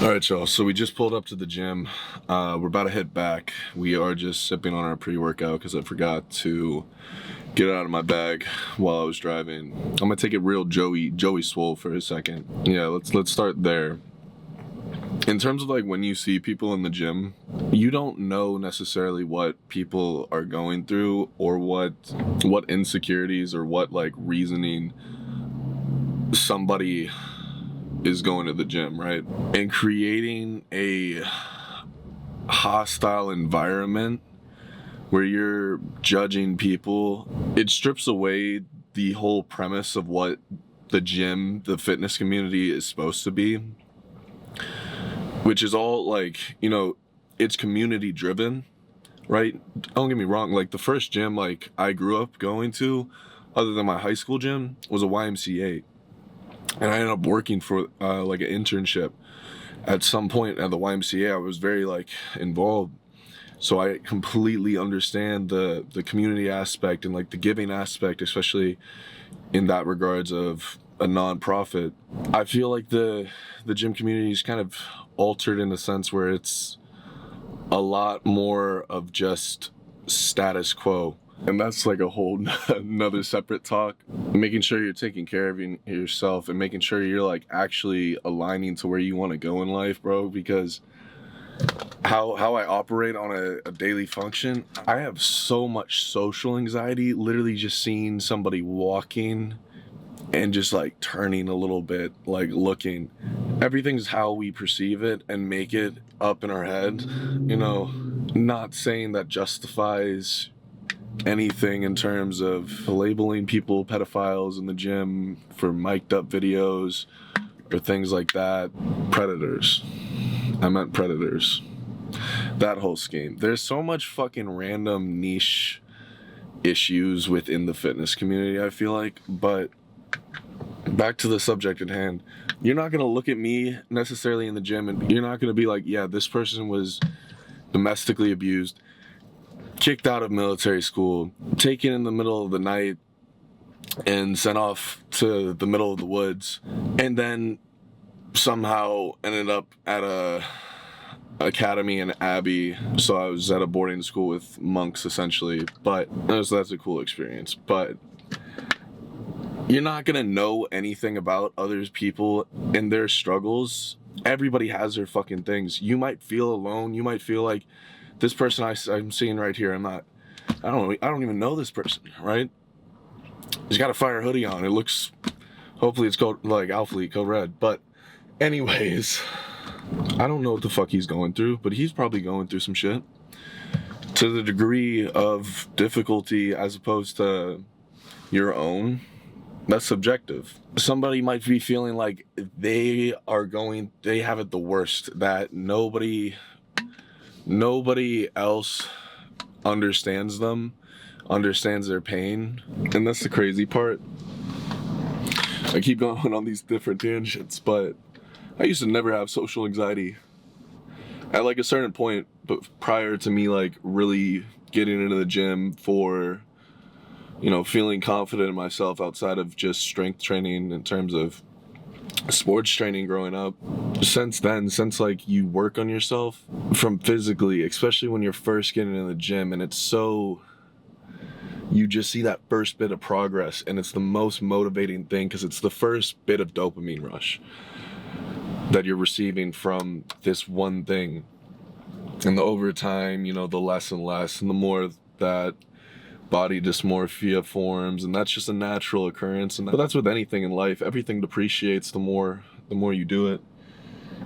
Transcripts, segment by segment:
All right, y'all. So we just pulled up to the gym. We're about to head back. We are just sipping on our pre-workout because I forgot to get it out of my bag while I was driving. I'm gonna take it real Joey Swole for a second. Yeah, let's start there. In terms of like when you see people in the gym, you don't know necessarily what people are going through or what insecurities or what like reasoning somebody is going to the gym, right? And creating a hostile environment where you're judging people, it strips away the whole premise of what the gym, the fitness community is supposed to be, which is all like, it's community driven, right? Don't get me wrong, like the first gym like I grew up going to, other than my high school gym, was a YMCA. And I ended up working for like an internship at some point at the YMCA. I was very like involved, so I completely understand the community aspect and like the giving aspect, especially in that regards of a non-profit. I feel like the gym community is kind of altered in the sense where it's a lot more of just status quo. And that's like a whole another separate talk. Making sure you're taking care of yourself and making sure you're like actually aligning to where you want to go in life, bro. Because how I operate on a daily function, I have so much social anxiety, literally just seeing somebody walking and just like turning a little bit, like looking. Everything's how we perceive it and make it up in our head, not saying that justifies anything in terms of labeling people pedophiles in the gym for mic'd up videos or things like that. Predators. I meant predators. That whole scheme. There's so much fucking random niche issues within the fitness community, I feel like. But back to the subject at hand. You're not going to look at me necessarily in the gym and you're not going to be like, yeah, this person was domestically abused, kicked out of military school, taken in the middle of the night and sent off to the middle of the woods, and then somehow ended up at a academy in Abbey. So I was at a boarding school with monks essentially, but that's a cool experience. But you're not gonna know anything about other people and their struggles. Everybody has their fucking things. You might feel alone. You might feel like this person I'm seeing right here, I don't even know this person, right? He's got a fire hoodie on. It looks, hopefully it's called like Alphalete, code red. But anyways, I don't know what the fuck he's going through, but he's probably going through some shit. To the degree of difficulty as opposed to your own, that's subjective. Somebody might be feeling like they have it the worst, that nobody else understands them, understands their pain. And that's the crazy part. I keep going on these different tangents, but I used to never have social anxiety. At like a certain point, but prior to me like really getting into the gym for, feeling confident in myself outside of just strength training in terms of sports training growing up. Since then, since like you work on yourself from physically, especially when you're first getting in the gym, and you just see that first bit of progress, and it's the most motivating thing because it's the first bit of dopamine rush that you're receiving from this one thing. And the over time, the less and less, and the more that body dysmorphia forms, and that's just a natural occurrence. But that's with anything in life. Everything depreciates the more you do it.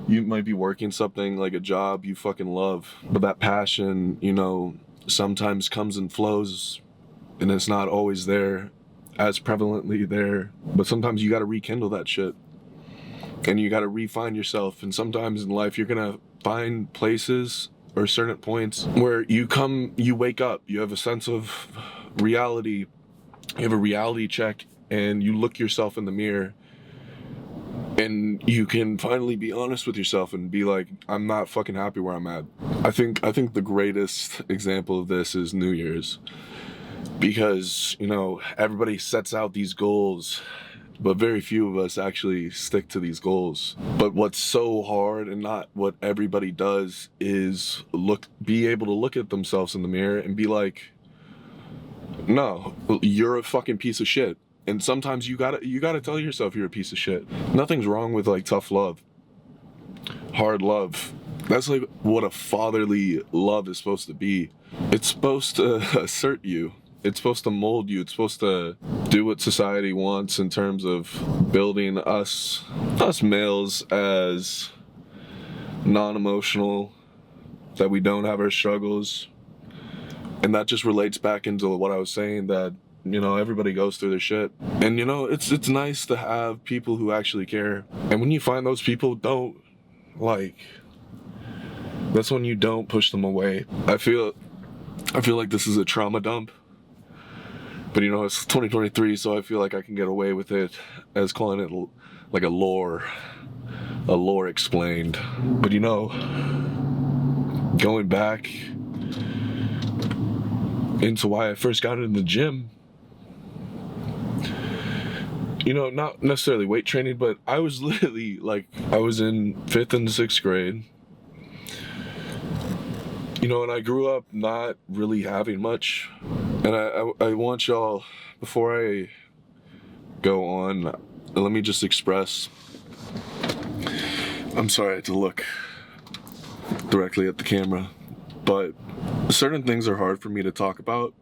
You might be working something like a job you fucking love, but that passion, sometimes comes and flows, and it's not always there, as prevalently there. But sometimes you got to rekindle that shit, and you got to refine yourself. And sometimes in life, you're gonna find places or certain points where you wake up, you have a sense of reality, you have a reality check, and you look yourself in the mirror and you can finally be honest with yourself and be like, I'm not fucking happy where I'm at. I think the greatest example of this is New Year's, because everybody sets out these goals but very few of us actually stick to these goals. But what's so hard and not what everybody does is be able to look at themselves in the mirror and be like, no, you're a fucking piece of shit. And sometimes you gotta tell yourself you're a piece of shit. Nothing's wrong with like tough love, hard love. That's like what a fatherly love is supposed to be. It's supposed to assert you. It's supposed to mold you. It's supposed to do what society wants in terms of building us males as non-emotional, that we don't have our struggles. And that just relates back into what I was saying, that, you know, everybody goes through their shit. And, you know, it's nice to have people who actually care. And when you find those people, that's when you don't push them away. I feel like this is a trauma dump. But, you know, it's 2023, so I feel like I can get away with it as calling it like a lore explained. But, you know, going back into why I first got into the gym, you know, not necessarily weight training, but I was literally I was in 5th and 6th grade. You know, and I grew up not really having much. And I want y'all, before I go on, let me just express, I'm sorry I had to look directly at the camera, but certain things are hard for me to talk about.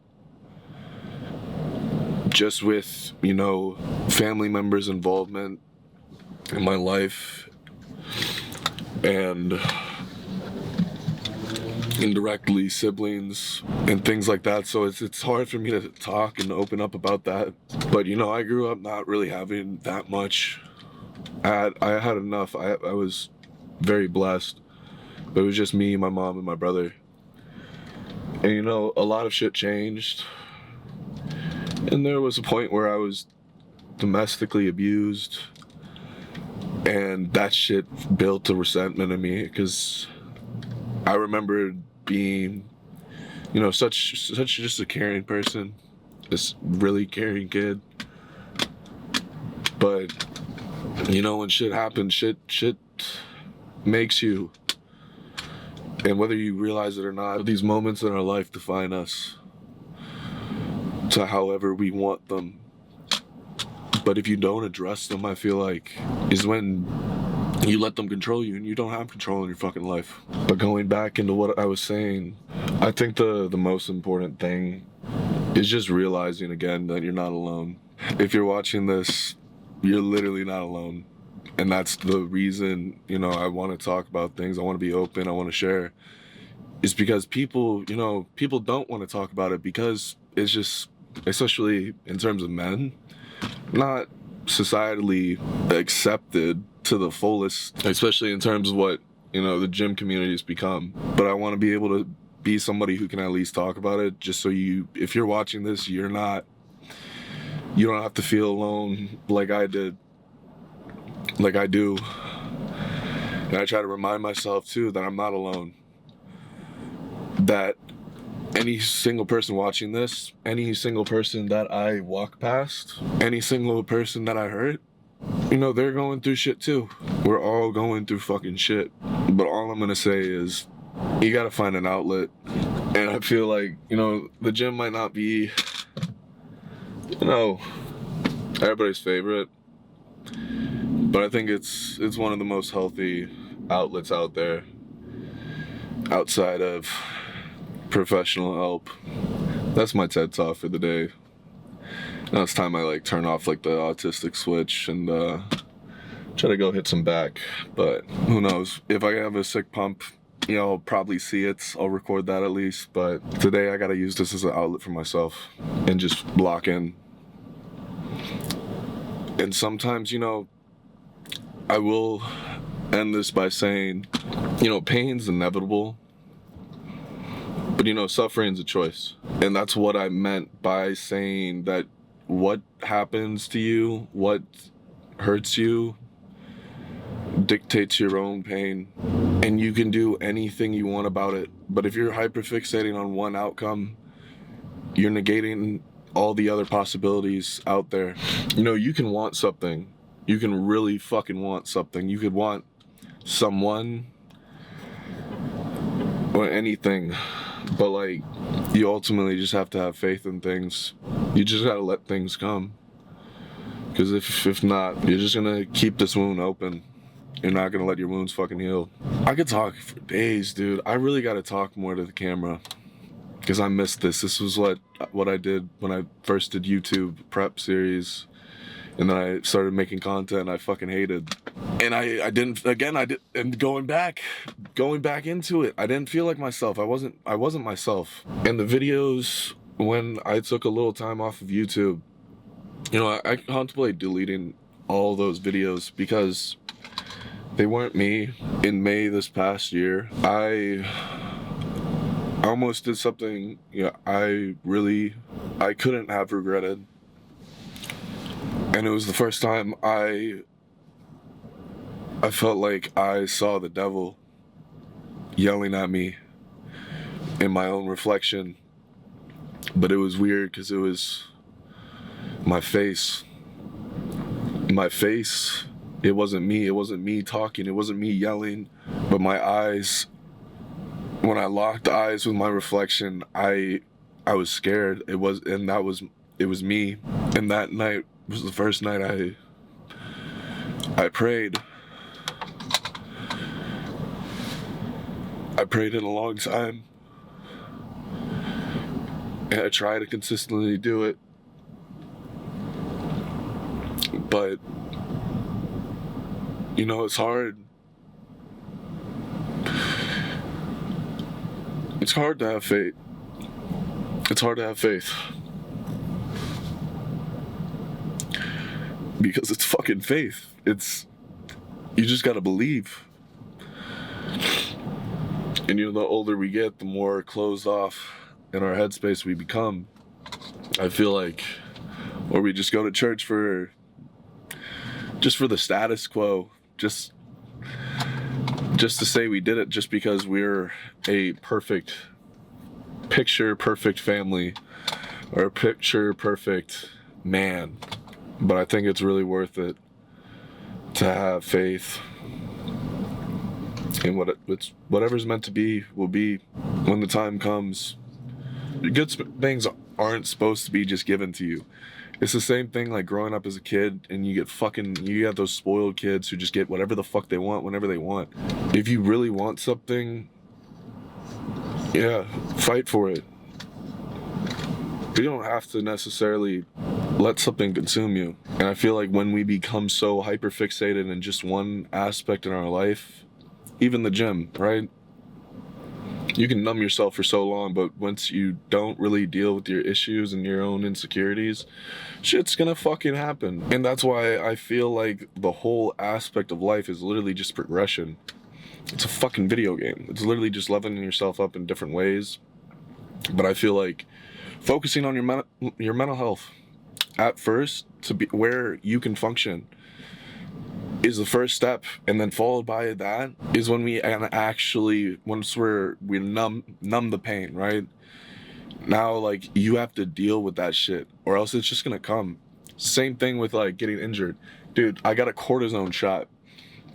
Just with, you know, family members' involvement in my life and indirectly siblings and things like that, so it's hard for me to talk and open up about that. But, you know, I grew up not really having that much. I had enough. I was very blessed, but it was just me, my mom, and my brother. And, you know, a lot of shit changed, and there was a point where I was domestically abused, and that shit built a resentment in me, because I remember being, you know, such just a caring person, this really caring kid. But, you know, when shit happens, shit makes you. And whether you realize it or not, these moments in our life define us to however we want them. But if you don't address them, I feel like, is when you let them control you and you don't have control in your fucking life. But going back into what I was saying, I think the most important thing is just realizing again that you're not alone. If you're watching this, you're literally not alone. And that's the reason, you know, I want to talk about things. I want to be open. I want to share. Is because people, you know, people don't want to talk about it because it's just, especially in terms of men, not societally accepted to the fullest, especially in terms of what, you know, the gym community has become. But I want to be able to be somebody who can at least talk about it, just so if you're watching this, you don't have to feel alone like I do. And I try to remind myself too that I'm not alone. That any single person watching this, any single person that I walk past, any single person that I hurt, you know, they're going through shit too. We're all going through fucking shit. But all I'm gonna say is, you gotta find an outlet. And I feel like, you know, the gym might not be, you know, everybody's favorite, but I think it's one of the most healthy outlets out there, outside of professional help. That's my TED Talk for the day. Now it's time I turn off the autistic switch and try to go hit some back. But who knows? If I have a sick pump, you know, I'll probably see it. I'll record that at least. But today I gotta use this as an outlet for myself and just lock in. And sometimes, you know, I will end this by saying, you know, pain's inevitable. But, you know, suffering's a choice. And that's what I meant by saying that what happens to you, what hurts you, dictates your own pain. And you can do anything you want about it. But if you're hyperfixating on one outcome, you're negating all the other possibilities out there. You know, you can want something. You can really fucking want something. You could want someone or anything, but like, you ultimately just have to have faith in things. You just gotta let things come. Because if not, you're just gonna keep this wound open. You're not gonna let your wounds fucking heal. I could talk for days, dude. I really gotta talk more to the camera. Because I missed this. This was what I did when I first did YouTube prep series. And then I started making content I fucking hated. And I didn't, again, and going back into it, I didn't feel like myself. I wasn't myself. And the videos, when I took a little time off of YouTube, you know, I contemplate deleting all those videos because they weren't me. In May this past year, I almost did something, you know, I couldn't have regretted. And it was the first time I felt like I saw the devil yelling at me in my own reflection. But it was weird because it was my face. My face, it wasn't me. It wasn't me talking. It wasn't me yelling. But my eyes, when I locked eyes with my reflection, I was scared. It was me. And that night was the first night I prayed. I prayed in a long time. And I try to consistently do it. But, you know, it's hard. It's hard to have faith. It's hard to have faith. Because it's fucking faith. You just gotta believe. And you know, the older we get, the more closed off in our headspace we become. I feel like, or we just go to church for the status quo, just to say we did it, just because we're a picture perfect family or a picture perfect man. But I think it's really worth it to have faith in whatever's meant to be will be when the time comes. Good things aren't supposed to be just given to you. It's the same thing like growing up as a kid and you get those spoiled kids who just get whatever the fuck they want whenever they want. If you really want something, yeah, fight for it. You don't have to necessarily let something consume you. And I feel like when we become so hyperfixated in just one aspect in our life, even the gym, right? You can numb yourself for so long, but once you don't really deal with your issues and your own insecurities, shit's gonna fucking happen. And that's why I feel like the whole aspect of life is literally just progression. It's a fucking video game. It's literally just leveling yourself up in different ways. But I feel like focusing on your mental health at first, to be where you can function, is the first step, and then followed by that is when we once we numb the pain, right? Now, like, you have to deal with that shit, or else it's just gonna come. Same thing with like getting injured. Dude, I got a cortisone shot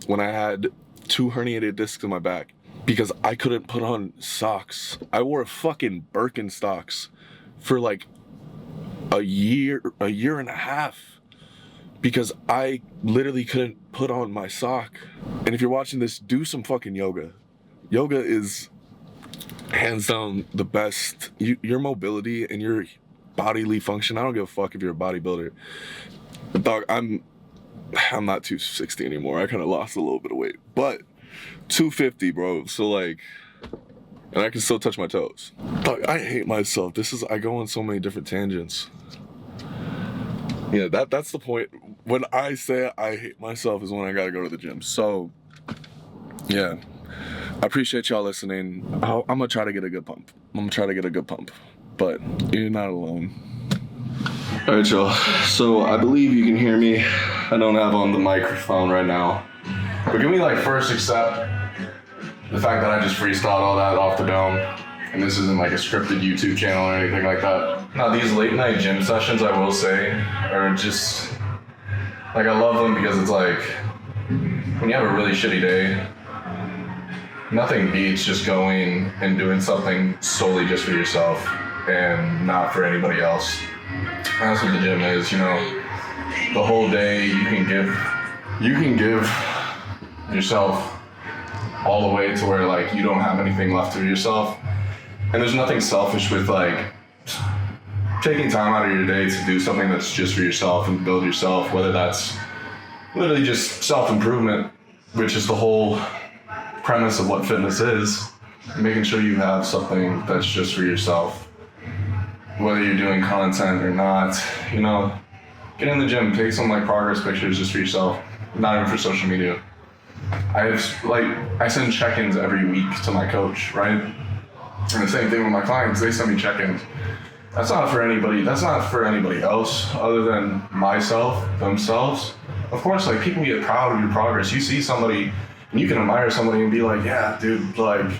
when I had 2 herniated discs in my back because I couldn't put on socks. I wore fucking Birkenstocks for like a year and a half. Because I literally couldn't put on my sock. And if you're watching this, do some fucking yoga. Yoga is hands down the best. Your mobility and your bodily function. I don't give a fuck if you're a bodybuilder. Dog, I'm not 260 anymore. I kind of lost a little bit of weight. But 250, bro. So like, and I can still touch my toes. Dog, I hate myself. I go on so many different tangents. Yeah, that's the point. When I say I hate myself is when I gotta go to the gym. So, yeah. I appreciate y'all listening. I'm gonna try to get a good pump. But you're not alone. Alright, y'all. So, I believe you can hear me. I don't have on the microphone right now. But can we, first accept the fact that I just freestyled all that off the dome? and this isn't like a scripted YouTube channel or anything like that. Now, these late night gym sessions, I will say, are just, like, I love them because it's like, when you have a really shitty day, nothing beats just going and doing something solely just for yourself and not for anybody else. That's what the gym is, you know. The whole day you can give yourself all the way to where like you don't have anything left of yourself. And there's nothing selfish with like taking time out of your day to do something that's just for yourself and build yourself, whether that's literally just self-improvement, which is the whole premise of what fitness is, making sure you have something that's just for yourself. Whether you're doing content or not, you know, get in the gym, take some like progress pictures just for yourself, not even for social media. I send check-ins every week to my coach, right? And the same thing with my clients, they send me check-ins. That's not for anybody else other than themselves. Of course, like people get proud of your progress. You see somebody and you can admire somebody and be like, yeah, dude, like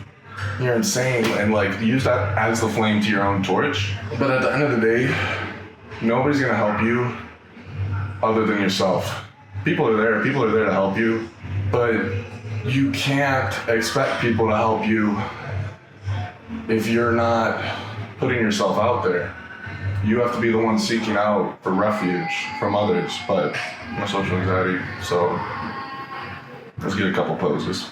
you're insane, and like use that as the flame to your own torch. But at the end of the day, nobody's gonna help you other than yourself. People are there to help you, but you can't expect people to help you if you're not putting yourself out there. You have to be the one seeking out for refuge from others, but no social anxiety, so let's get a couple poses.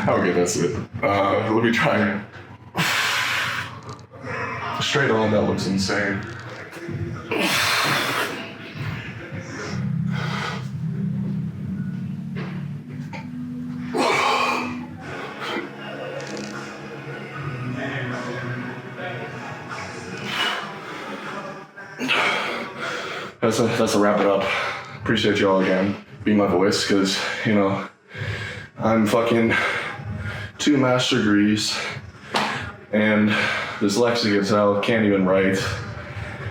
Okay, that's it. Let me try. Straight on, that looks insane. That's a wrap it up. Appreciate you all again being my voice, because, you know, I'm fucking 2 master's degrees and dyslexic as hell, can't even write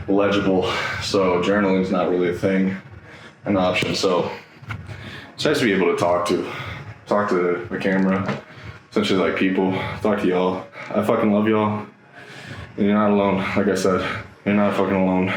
legible, so journaling's not really a thing, an option. So it's nice to be able to talk to the camera, essentially like people, talk to y'all. I fucking love y'all, and you're not alone. Like I said, you're not fucking alone.